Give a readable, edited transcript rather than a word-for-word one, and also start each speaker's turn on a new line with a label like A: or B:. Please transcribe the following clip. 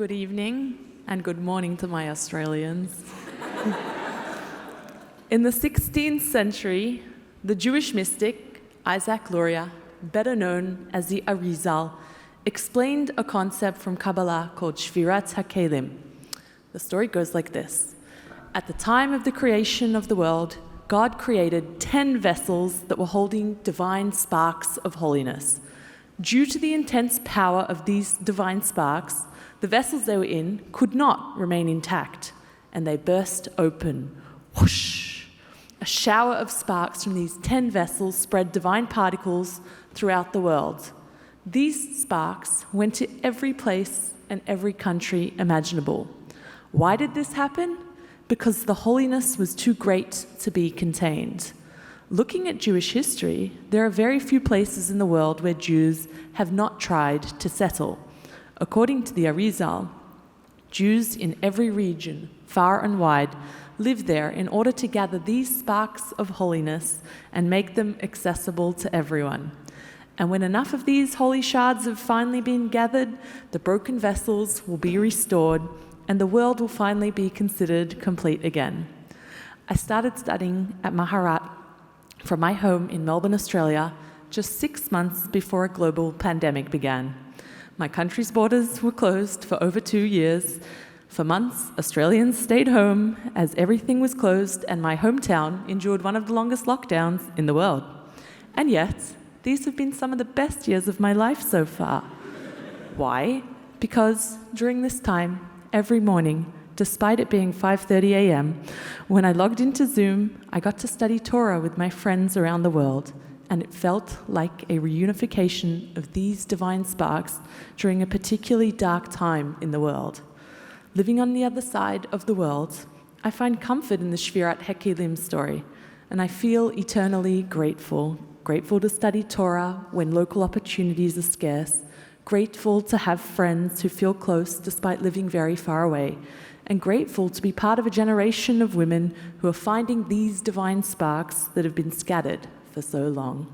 A: Good evening and good morning to my Australians. In the 16th century, the Jewish mystic Isaac Luria, better known as the Arizal, explained a concept from Kabbalah called Shvirat HaKelim. The story goes like this. At the time of the creation of the world, God created 10 vessels that were holding divine sparks of holiness. Due to the intense power of these divine sparks, the vessels they were in could not remain intact, and they burst open. Whoosh! A shower of sparks from these 10 vessels spread divine particles throughout the world. These sparks went to every place and every country imaginable. Why did this happen? Because the holiness was too great to be contained. Looking at Jewish history, there are very few places in the world where Jews have not tried to settle. According to the Arizal, Jews in every region, far and wide, live there in order to gather these sparks of holiness and make them accessible to everyone. And when enough of these holy shards have finally been gathered, the broken vessels will be restored and the world will finally be considered complete again. I started studying at Maharat from my home in Melbourne, Australia, just 6 months before a global pandemic began. My country's borders were closed for over 2 years. For months, Australians stayed home as everything was closed and my hometown endured one of the longest lockdowns in the world. And yet, these have been some of the best years of my life so far. Why? Because during this time, every morning, despite it being 5:30 a.m., when I logged into Zoom, I got to study Torah with my friends around the world, and it felt like a reunification of these divine sparks during a particularly dark time in the world. Living on the other side of the world, I find comfort in the Shvirat HaKelim story, and I feel eternally grateful to study Torah when local opportunities are scarce, grateful to have friends who feel close despite living very far away, and grateful to be part of a generation of women who are finding these divine sparks that have been scattered for so long.